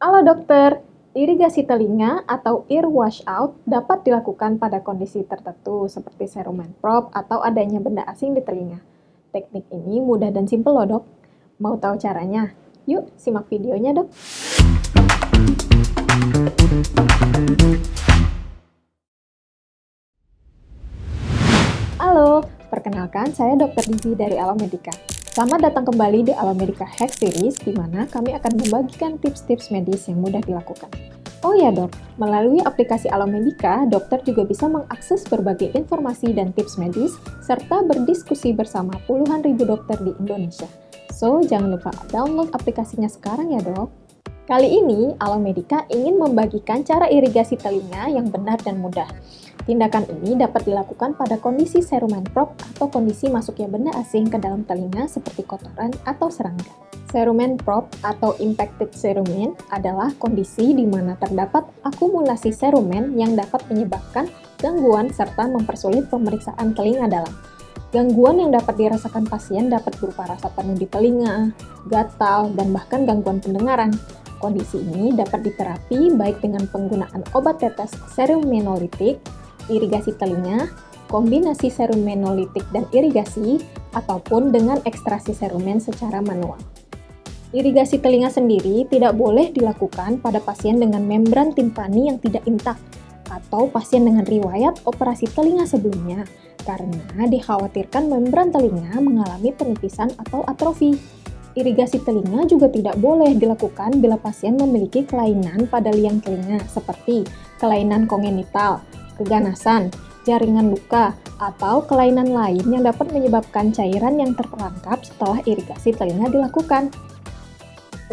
Halo dokter, irigasi telinga atau ear washout dapat dilakukan pada kondisi tertentu seperti serumen prop atau adanya benda asing di telinga. Teknik ini mudah dan simpel loh dok. Mau tahu caranya? Yuk simak videonya dok. Halo, perkenalkan saya Dr. Dizi dari Alomedica. Selamat datang kembali di Alomedica Hack Series, di mana kami akan membagikan tips-tips medis yang mudah dilakukan. Oh ya dok, melalui aplikasi Alomedica, dokter juga bisa mengakses berbagai informasi dan tips medis, serta berdiskusi bersama puluhan ribu dokter di Indonesia. So, jangan lupa download aplikasinya sekarang ya dok. Kali ini, Alomedica ingin membagikan cara irigasi telinga yang benar dan mudah. Tindakan ini dapat dilakukan pada kondisi serumen prop atau kondisi masuknya benda asing ke dalam telinga seperti kotoran atau serangga. Serumen prop atau impacted cerumen adalah kondisi di mana terdapat akumulasi serumen yang dapat menyebabkan gangguan serta mempersulit pemeriksaan telinga dalam. Gangguan yang dapat dirasakan pasien dapat berupa rasa penuh di telinga, gatal, dan bahkan gangguan pendengaran. Kondisi ini dapat diterapi baik dengan penggunaan obat tetes serumenolitik, irigasi telinga, kombinasi serumenolitik dan irigasi, ataupun dengan ekstraksi serumen secara manual. Irigasi telinga sendiri tidak boleh dilakukan pada pasien dengan membran timpani yang tidak intak atau pasien dengan riwayat operasi telinga sebelumnya, karena dikhawatirkan membran telinga mengalami penipisan atau atrofi. Irigasi telinga juga tidak boleh dilakukan bila pasien memiliki kelainan pada liang telinga seperti kelainan kongenital, keganasan, jaringan luka, atau kelainan lain yang dapat menyebabkan cairan yang terperangkap setelah irigasi telinga dilakukan.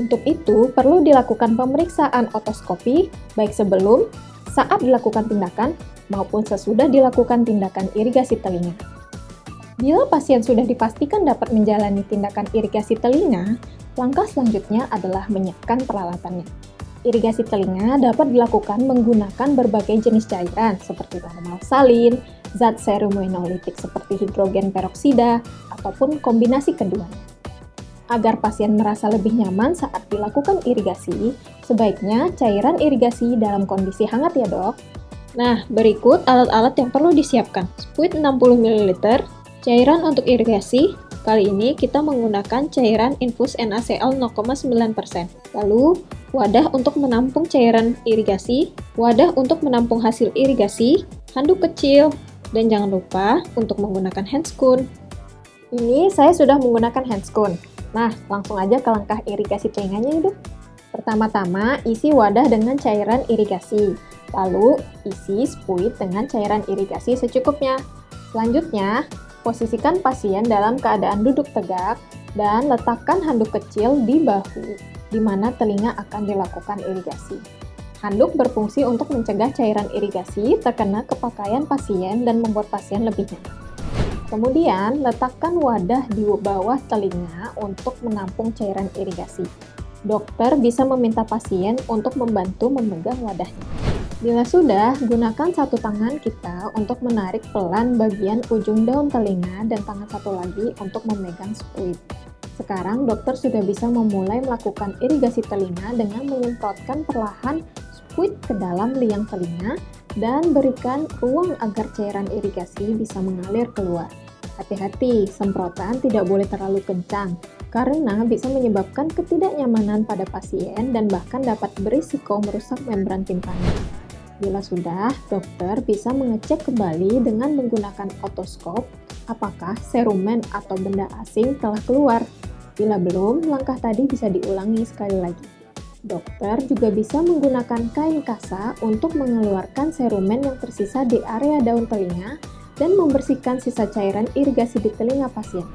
Untuk itu, perlu dilakukan pemeriksaan otoskopi baik sebelum, saat dilakukan tindakan, maupun sesudah dilakukan tindakan irigasi telinga. Bila pasien sudah dipastikan dapat menjalani tindakan irigasi telinga, langkah selanjutnya adalah menyiapkan peralatannya. Irigasi telinga dapat dilakukan menggunakan berbagai jenis cairan seperti normal salin, zat serumenolitik seperti hidrogen peroksida, ataupun kombinasi keduanya. Agar pasien merasa lebih nyaman saat dilakukan irigasi, sebaiknya cairan irigasi dalam kondisi hangat ya dok. Nah, berikut alat-alat yang perlu disiapkan. Spuit 60 ml, cairan untuk irigasi, kali ini kita menggunakan cairan infus NaCl 0,9%. Lalu, wadah untuk menampung cairan irigasi, wadah untuk menampung hasil irigasi, handuk kecil, dan jangan lupa untuk menggunakan handscoon. Ini saya sudah menggunakan handscoon. Nah, langsung aja ke langkah irigasi telinganya yuk. Pertama-tama, isi wadah dengan cairan irigasi. Lalu, isi spuit dengan cairan irigasi secukupnya. Selanjutnya, posisikan pasien dalam keadaan duduk tegak dan letakkan handuk kecil di bahu, di mana telinga akan dilakukan irigasi. Handuk berfungsi untuk mencegah cairan irigasi terkena ke pakaian pasien dan membuat pasien lebih nyaman. Kemudian, letakkan wadah di bawah telinga untuk menampung cairan irigasi. Dokter bisa meminta pasien untuk membantu memegang wadahnya. Bila sudah, gunakan satu tangan kita untuk menarik pelan bagian ujung daun telinga dan tangan satu lagi untuk memegang spuit. Sekarang dokter sudah bisa memulai melakukan irigasi telinga dengan menyemprotkan perlahan spuit ke dalam liang telinga dan berikan ruang agar cairan irigasi bisa mengalir keluar. Hati-hati, semprotan tidak boleh terlalu kencang karena bisa menyebabkan ketidaknyamanan pada pasien dan bahkan dapat berisiko merusak membran timpani. Bila sudah, dokter bisa mengecek kembali dengan menggunakan otoskop apakah serumen atau benda asing telah keluar. Bila belum, langkah tadi bisa diulangi sekali lagi. Dokter juga bisa menggunakan kain kasa untuk mengeluarkan serumen yang tersisa di area daun telinga dan membersihkan sisa cairan irigasi di telinga pasien.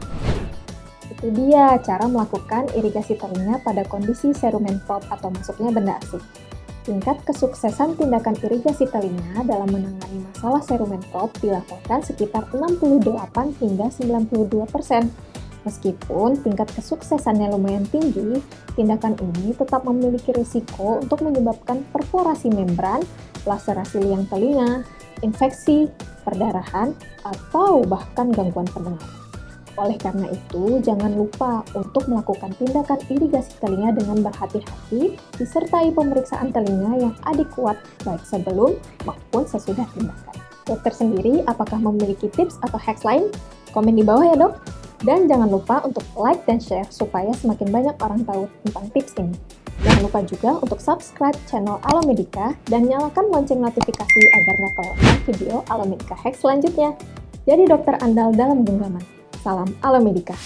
Itu dia cara melakukan irigasi telinga pada kondisi serumen prop atau masuknya benda asing. Tingkat kesuksesan tindakan irigasi telinga dalam menangani masalah serumen prop dilaporkan sekitar 68 hingga 92%. Meskipun tingkat kesuksesannya lumayan tinggi, tindakan ini tetap memiliki risiko untuk menyebabkan perforasi membran, laserasi liang telinga, infeksi, perdarahan, atau bahkan gangguan pendengaran. Oleh karena itu, jangan lupa untuk melakukan tindakan irigasi telinga dengan berhati-hati, disertai pemeriksaan telinga yang adekuat baik sebelum maupun sesudah tindakan. Dokter sendiri apakah memiliki tips atau hacks lain? Komen di bawah ya dok! Dan jangan lupa untuk like dan share supaya semakin banyak orang tahu tentang tips ini. Jangan lupa juga untuk subscribe channel Alomedica dan nyalakan lonceng notifikasi agar nggak kelewatan video Alomedica Hacks selanjutnya. Jadi dokter andal dalam genggaman. Salam Alomedica.